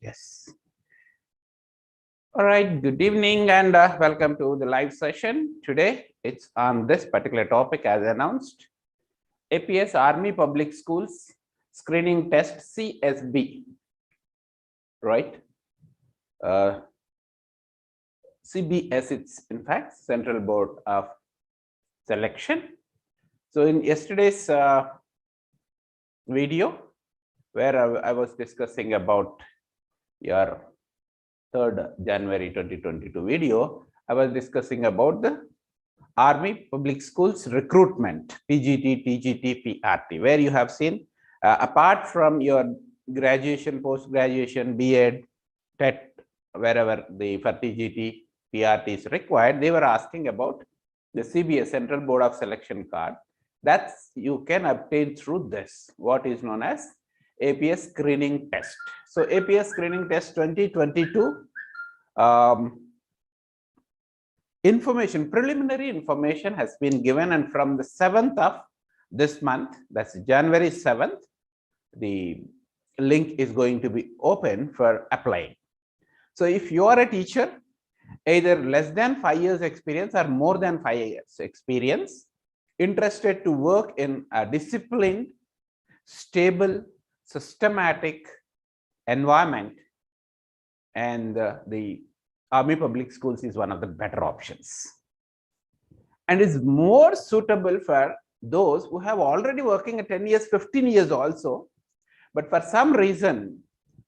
Yes. All right. Good evening and welcome to the live session. Today, it's on this particular topic as announced. APS Army Public Schools Screening Test CSB. Right. CBS, it's in fact Central Board of Selection. So in yesterday's video, where I was discussing about your 3rd January 2022 video, I was discussing about the Army Public Schools Recruitment, PGT, TGT, PRT, where you have seen, apart from your graduation, post-graduation, B.Ed, TET, wherever the for TGT, PRT is required, they were asking about the CBS, Central Board of Selection card. That's you can obtain through this, what is known as APS Screening Test. So APS Screening Test 2022, preliminary information has been given, and from the 7th of this month, that's January 7th, the link is going to be open for applying. So if you are a teacher, either less than 5 years experience or more than 5 years experience, interested to work in a disciplined, stable, systematic environment, and the Army Public Schools is one of the better options, and is more suitable for those who have already working at 10 years, 15 years also, but for some reason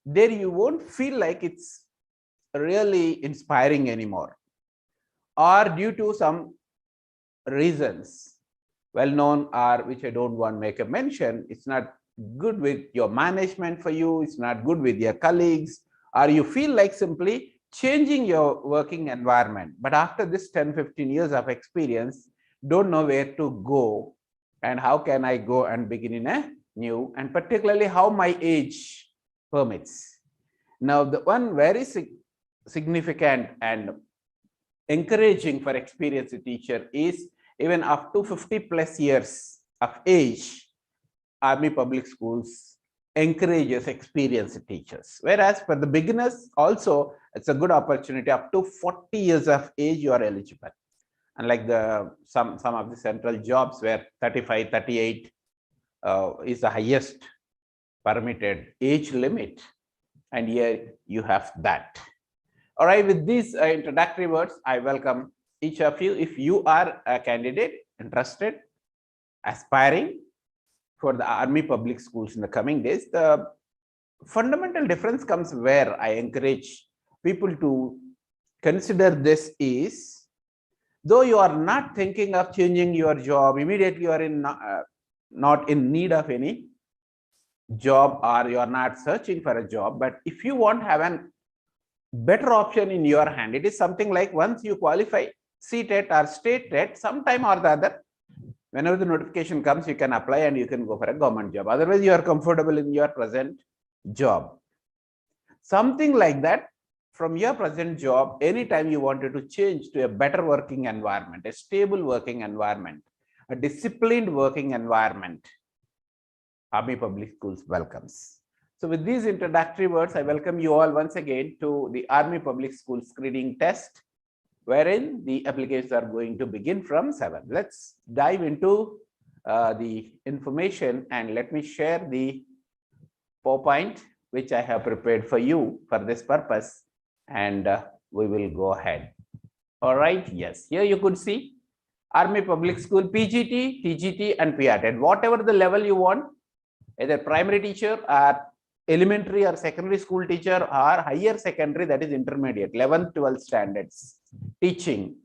there you won't feel like it's really inspiring anymore, or due to some reasons well known, or which I don't want to make a mention, it's not good with your management for you, it's not good with your colleagues, or you feel like simply changing your working environment, but after this 10-15 years of experience, don't know where to go and how can I go and begin in a new, and particularly how my age permits. Now, the one very significant and encouraging for experienced teacher is even up to 50+ years of age, Army Public Schools encourages experienced teachers, whereas for the beginners also it's a good opportunity. Up to 40 years of age you are eligible, unlike the some of the central jobs where 35, 38 is the highest permitted age limit, and here you have that. All right, with these introductory words, I welcome each of you. If you are a candidate interested, aspiring for the Army Public Schools in the coming days, the fundamental difference comes where I encourage people to consider this is, though you are not thinking of changing your job immediately, you are in not in need of any job, or you are not searching for a job, but if you want to have a better option in your hand, it is something like once you qualify CTET or state TET, sometime or the other, whenever the notification comes, you can apply and you can go for a government job. Otherwise, you are comfortable in your present job. Something like that, from your present job, anytime you wanted to change to a better working environment, a stable working environment, a disciplined working environment, Army Public Schools welcomes. So with these introductory words, I welcome you all once again to the Army Public Schools Screening Test, wherein the applications are going to begin from 7. Let's dive into the information, and let me share the PowerPoint which I have prepared for you for this purpose, and we will go ahead. All right, yes, here you could see Army Public School PGT, TGT and PRT, whatever the level you want, either primary teacher or elementary or secondary school teacher, or higher secondary, that is intermediate, 11th, 12th standards teaching,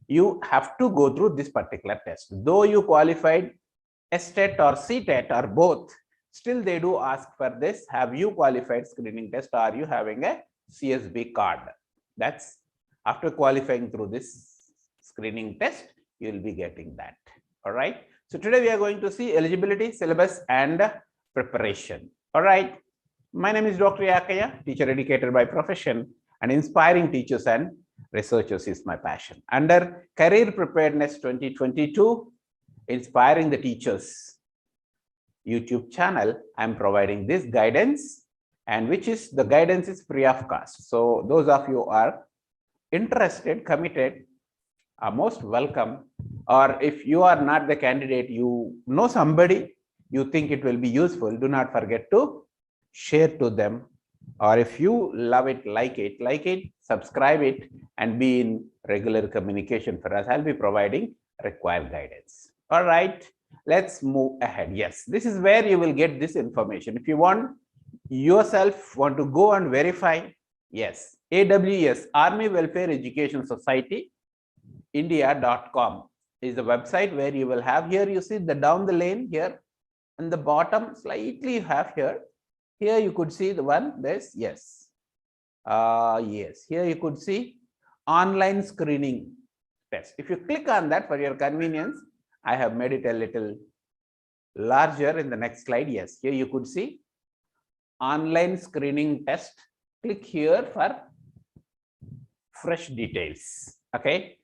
you have to go through this particular test. Though you qualified STET or CTET or both, still they do ask for this: have you qualified screening test, or are you having a CSB card? That's after qualifying through this screening test, you will be getting that. All right, so today we are going to see eligibility, syllabus and preparation. All right, my name is Dr. Yakaiah, teacher educator by profession, and inspiring teachers and researchers is my passion. Under Career Preparedness 2022, inspiring the teachers, YouTube channel, I'm providing this guidance, and which is the guidance is free of cost. So those of you who are interested, committed, are most welcome. Or if you are not the candidate, you know somebody, you think it will be useful, do not forget to share to them. Or if you love it, like it, subscribe it, and be in regular communication for us. I'll be providing required guidance. All right, let's move ahead. Yes, this is where you will get this information. If you want to go and verify, yes, AWS, Army Welfare Education Society India.com is the website where you will have. Here you see the down the lane here, and the bottom slightly you have here. Here you could see the one, this, yes. Yes, here you could see online screening test. If you click on that for your convenience, I have made it a little larger in the next slide. Yes, here you could see online screening test. Click here for fresh details. Okay.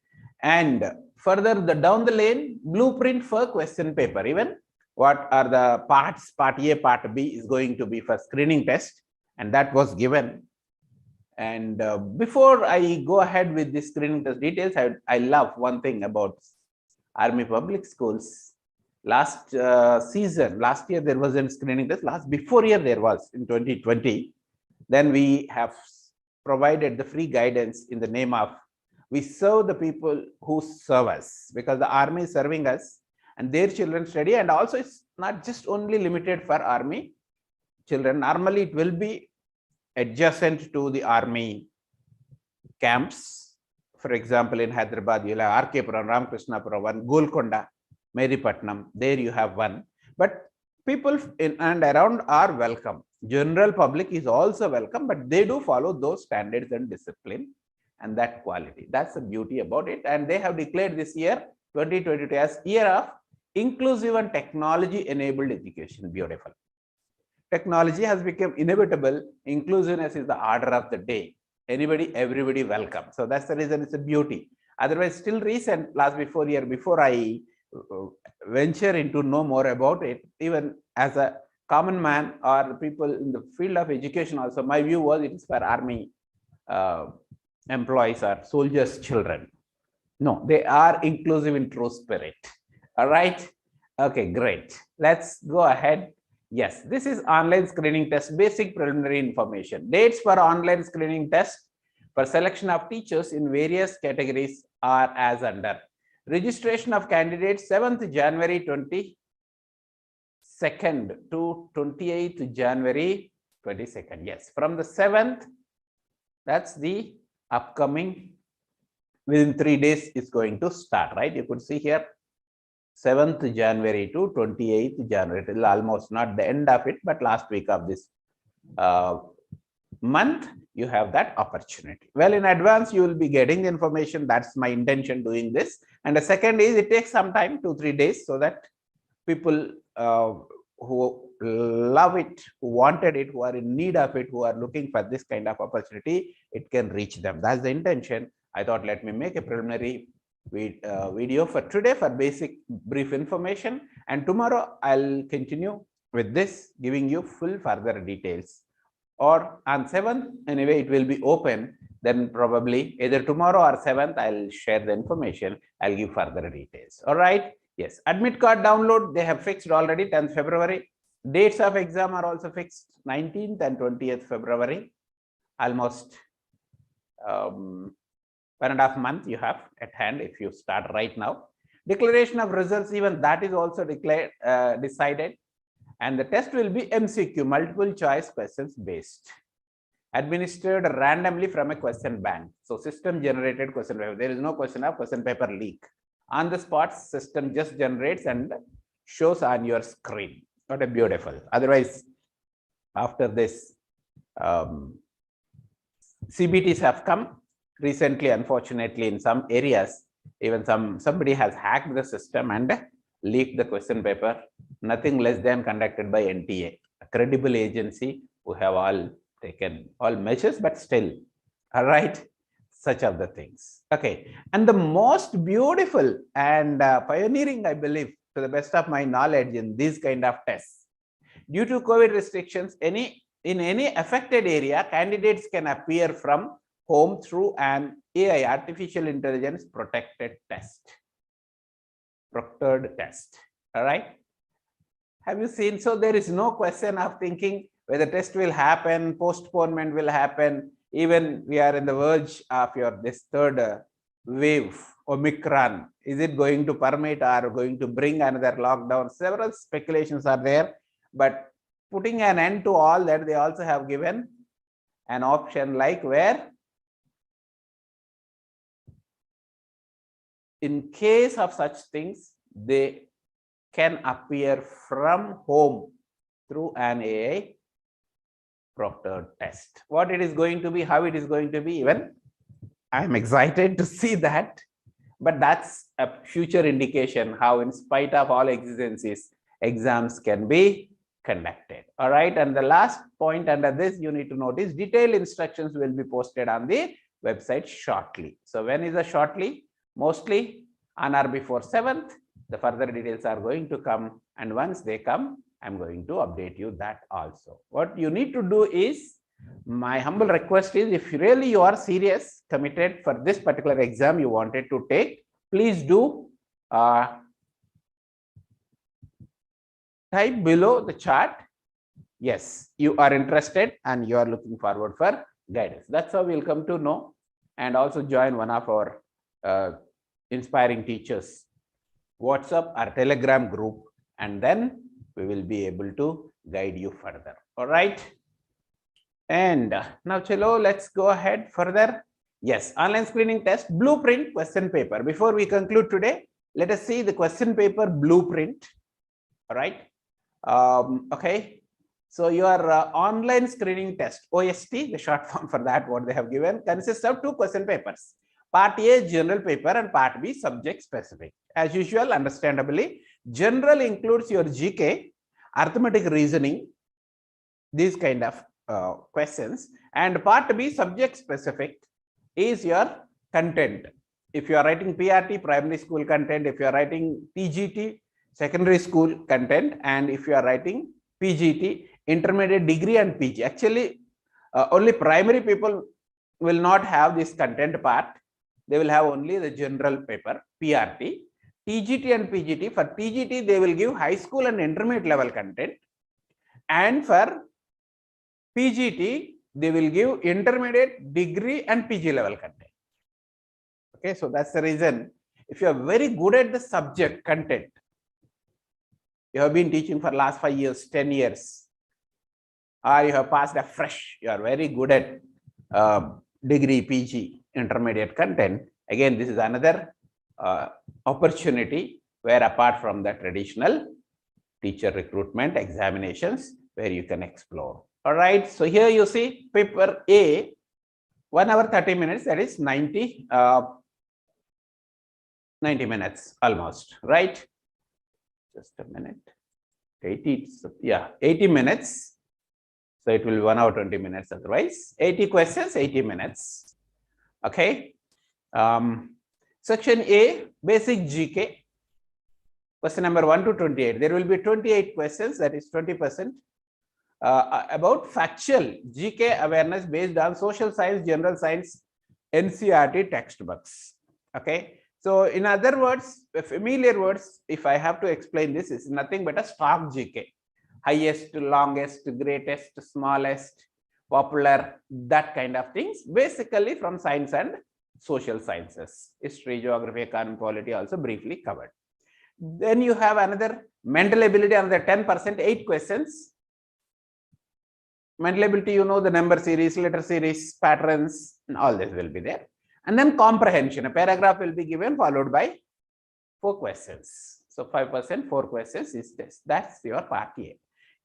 And further down the lane, blueprint for question paper. Even what are the parts, part A, part B is going to be for screening test, and that was given. And before I go ahead with the screening test details, I love one thing about Army Public Schools. Last season, last year there was a screening test. Before year there was in 2020. Then we have provided the free guidance in the name of we serve the people who serve us, because the Army is serving us and their children study. And also it's not just only limited for Army children. Normally it will be adjacent to the Army camps. For example, in Hyderabad, you'll have RK Puram, Ramakrishnapura one, Golconda, Meripatnam, there you have one. But people in and around are welcome. General public is also welcome, but they do follow those standards and discipline and that quality. That's the beauty about it. And they have declared this year 2022 as year of inclusive and technology enabled education. Beautiful. Technology has become inevitable. Inclusiveness is the order of the day. Anybody, everybody welcome. So that's the reason it's a beauty. Otherwise, still recent, before I venture into know more about it, even as a common man or people in the field of education also, my view was it is for Army employees or soldiers' children. No, they are inclusive in true spirit. All right. Okay, great. Let's go ahead. Yes, this is online screening test, basic preliminary information. Dates for online screening test for selection of teachers in various categories are as under. Registration of candidates 7th January 22nd to 28th January 22nd. Yes, from the 7th, that's the upcoming, within 3 days is going to start, right? You could see here 7th January to 28th January. It is almost not the end of it, but last week of this month, you have that opportunity. Well, in advance, you will be getting the information. That's my intention doing this. And the second is it takes some time, 2-3 days, so that people who love it, who wanted it, who are in need of it, who are looking for this kind of opportunity, it can reach them. That's the intention. I thought, let me make a preliminary video for today for basic brief information, and tomorrow I'll continue with this, giving you full further details. Or on 7th, anyway, it will be open. Then probably either tomorrow or 7th, I'll share the information. I'll give further details. All right. Yes. Admit card download, they have fixed already, 10th February. Dates of exam are also fixed, 19th and 20th February. Almost 1.5 months you have at hand if you start right now. Declaration of results, even that is also declared, decided. And the test will be MCQ, multiple choice questions based, administered randomly from a question bank. So system generated question paper. There is no question of question paper leak. On the spot, system just generates and shows on your screen. What a beautiful. Otherwise, after this, CBTs have come recently. Unfortunately, in some areas, even somebody has hacked the system and leaked the question paper. Nothing less than conducted by NTA, a credible agency who have all taken all measures, but still, all right, such of the things. Okay, and the most beautiful and pioneering, I believe, to the best of my knowledge in these kind of tests, Due to COVID restrictions, in any affected area, candidates can appear from home through an AI, artificial intelligence protected test, proctored test. All right. Have you seen? So there is no question of thinking whether test will happen, postponement will happen. Even we are in the verge of this third wave, Omicron. Is it going to permit or going to bring another lockdown? Several speculations are there, but putting an end to all that, they also have given an option like where in case of such things, they can appear from home through an AI proctored test. What it is going to be, how it is going to be, even I'm excited to see that, but that's a future indication how in spite of all exigencies, exams can be conducted. All right, and the last point under this you need to notice, detailed instructions will be posted on the website shortly. So when is the shortly? Mostly on or before 7th. The further details are going to come, and once they come, I'm going to update you that also. What you need to do is, my humble request is, if really you are serious, committed for this particular exam you wanted to take, please do type below the chat, yes, you are interested and you are looking forward for guidance. That's how we'll come to know, and also join one of our inspiring teachers WhatsApp or Telegram group, and then we will be able to guide you further. All right. And now, chalo, let's go ahead further. Yes, online screening test blueprint question paper. Before we conclude today, let us see the question paper blueprint. All right. Okay. So your online screening test, OST, the short form for that, what they have given, consists of 2 question papers. Part A, general paper, and part B, subject specific. As usual, understandably, general includes your GK, arithmetic, reasoning, these kind of questions, and part B, subject specific, is your content. If you are writing PRT, primary school content, if you are writing TGT, secondary school content, and if you are writing PGT, intermediate, degree, and PG. Actually, only primary people will not have this content part. They will have only the general paper, PRT. TGT and PGT, for TGT, they will give high school and intermediate level content. And for PGT, they will give intermediate, degree, and PG level content. Okay, so that's the reason. If you are very good at the subject content, you have been teaching for last 5 years, 10 years, or you have passed a fresh, you are very good at degree, PG, intermediate content. Again, this is another opportunity where, apart from the traditional teacher recruitment examinations, where you can explore. All right, so here you see paper A, 1 hour 30 minutes, that is 90 minutes almost, right? Just a minute. 80, yeah, 80 minutes. So it will be 1 hour 20 minutes otherwise. 80 questions, 80 minutes. Okay. Section A, basic GK. Question number 1 to 28. There will be 28 questions, that is 20%. About factual GK awareness based on social science, general science, NCERT textbooks. Okay. So in other words, familiar words, if I have to explain this, is nothing but a stock GK. Highest, longest, greatest, smallest, popular, that kind of things, basically from science and social sciences. History, geography, economy, polity also briefly covered. Then you have another mental ability, another 10%, 8 questions. Mental ability, you know, the number series, letter series, patterns, and all this will be there. And then comprehension, a paragraph will be given followed by 4 questions. So 5%, 4 questions is this. That's your part A.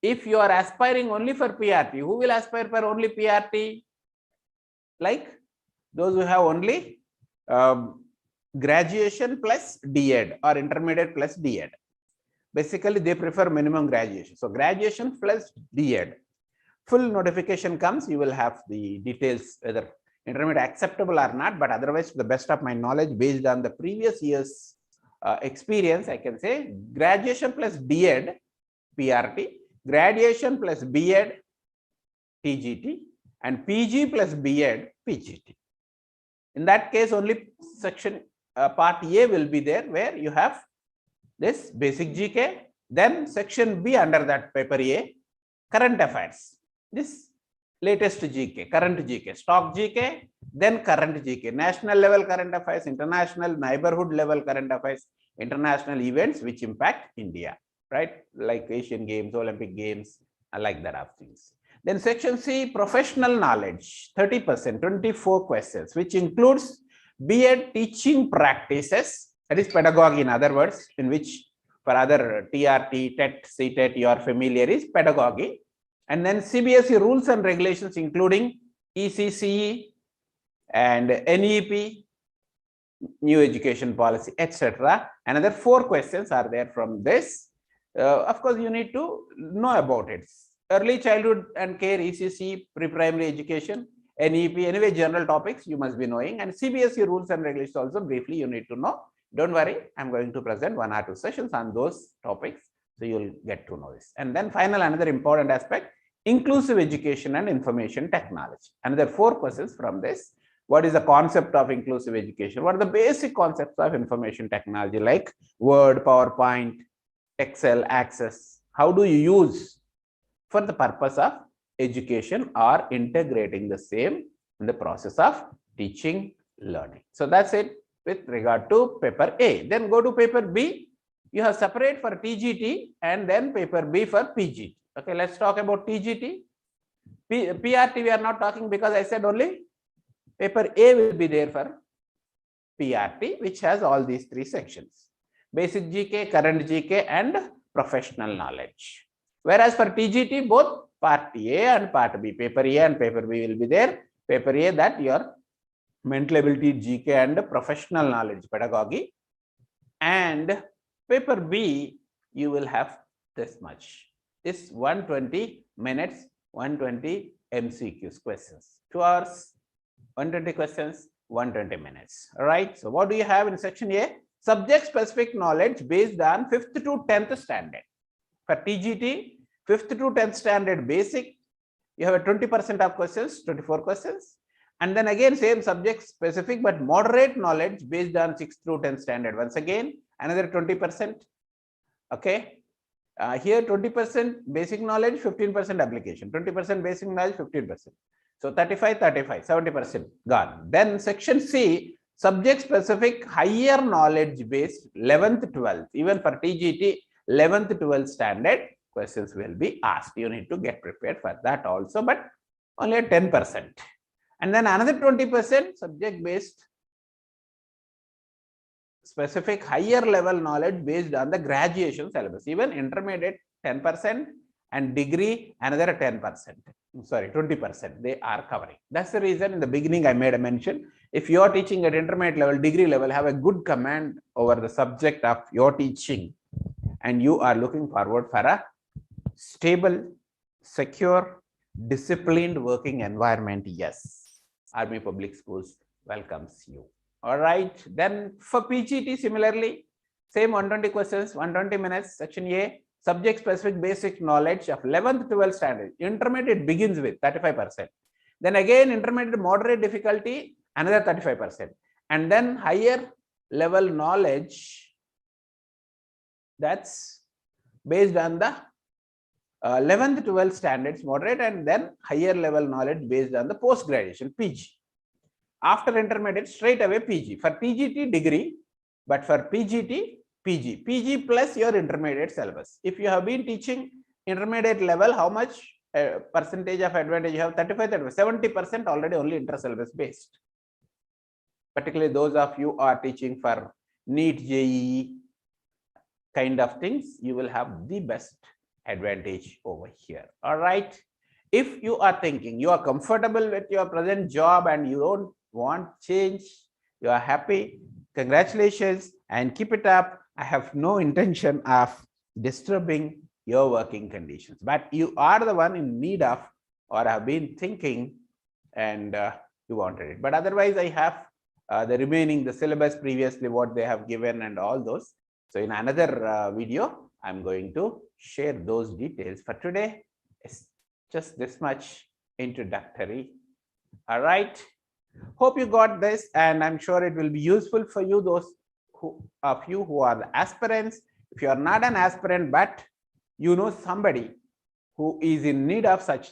If you are aspiring only for PRT, who will aspire for only PRT? Like those who have only graduation plus DEd or intermediate plus DEd. Basically, they prefer minimum graduation. So graduation plus DEd. Full notification comes, you will have the details whether intermediate acceptable or not, but otherwise, to the best of my knowledge, based on the previous year's experience, I can say graduation plus DEd, PRT, graduation plus B.Ed TGT and PG plus B.Ed PGT. In that case, only section part A will be there, where you have this basic GK, then section B under that paper A, current affairs, this latest GK, current GK, stock GK, then current GK, national level current affairs, international, neighborhood level current affairs, international events which impact India, right? Like Asian Games, Olympic Games, like that of things. Then section C, professional knowledge, 30%, 24 questions, which includes B.Ed teaching practices, that is pedagogy in other words, in which for other TRT, TET, CTET, you are familiar, is pedagogy. And then CBSE rules and regulations, including ECCE and NEP, new education policy, etc. Another 4 questions are there from this. Of course, you need to know about it. Early childhood and care, ECC, pre-primary education, NEP, anyway, general topics you must be knowing, and CBSE rules and regulations also briefly you need to know. Don't worry, I'm going to present 1 or 2 sessions on those topics, so you'll get to know this. And then final, another important aspect, inclusive education and information technology. Another 4 questions from this. What is the concept of inclusive education? What are the basic concepts of information technology, like Word, PowerPoint, Excel, Access? How do you use for the purpose of education or integrating the same in the process of teaching, learning? So that's it with regard to paper A. Then go to paper B. You have separate for TGT and then paper B for PGT. Okay, let's talk about TGT. PRT we are not talking because I said only paper A will be there for PRT, which has all these 3 sections: basic GK, current GK, and professional knowledge. Whereas for TGT, both part A and part B, paper A and paper B will be there. Paper A, that your mental ability, GK, and professional knowledge, pedagogy. And paper B, you will have this much. This 120 minutes, 120 MCQs questions. 2 hours, 120 questions, 120 minutes. All right. So what do you have in section A? Subject specific knowledge based on 5th to 10th standard. For TGT, 5th to 10th standard basic, you have a 20% of questions, 24 questions. And then again, same subject specific, but moderate knowledge based on 6th to 10th standard. Once again, another 20%. Okay. Here 20% basic knowledge, 15% application, 20% basic knowledge, 15%. So 35, 35, 70% gone. Then section C, subject specific higher knowledge based 11th, 12th. Even for TGT, 11th, 12th standard questions will be asked. You need to get prepared for that also, but only a 10%. And then another 20% subject based specific higher level knowledge based on the graduation syllabus. Even intermediate 10% and degree another 10%. Sorry, 20% they are covering. That's the reason in the beginning I made a mention. If you are teaching at intermediate level, degree level, have a good command over the subject of your teaching, and you are looking forward for a stable, secure, disciplined working environment. Yes, Army Public Schools welcomes you. All right. Then for PGT, similarly, same 120 questions, 120 minutes. Section A, subject specific basic knowledge of 11th, 12th standard. Intermediate begins with 35%. Then again, intermediate moderate difficulty, another 35%. And then higher level knowledge, that's based on the 11th, 12th standards, moderate, and then higher level knowledge based on the post graduation, PG. After intermediate, straight away PG. For TGT, degree, but for PGT, PG. PG plus your intermediate syllabus. If you have been teaching intermediate level, how much percentage of advantage you have? 35, 70% already only inter-syllabus based. Particularly those of you are teaching for NEET, JEE kind of things, you will have the best advantage over here. All right. If you are thinking you are comfortable with your present job and you don't want change, you are happy, congratulations and keep it up. I have no intention of disturbing your working conditions, but you are the one in need of or have been thinking and you wanted it. But otherwise, I have the remaining, the syllabus previously what they have given and all those. So in another video, I'm going to share those details. For today, it's just this much introductory. All right. Hope you got this, and I'm sure it will be useful for you, those of you who are the aspirants. If you are not an aspirant, but you know somebody who is in need of such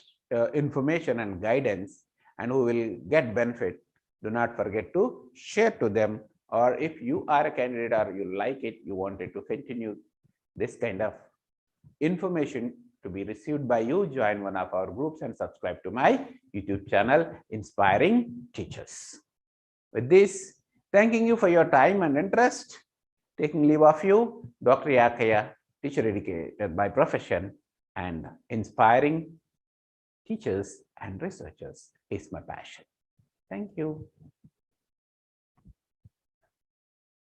information and guidance and who will get benefit, do not forget to share to them. Or if you are a candidate or you like it, you wanted to continue this kind of information to be received by you, join one of our groups and subscribe to my YouTube channel, Inspiring Teachers. With this, thanking you for your time and interest, taking leave of you, Dr. Yakaiah, teacher educator by profession, and inspiring teachers and researchers is my passion. Thank you.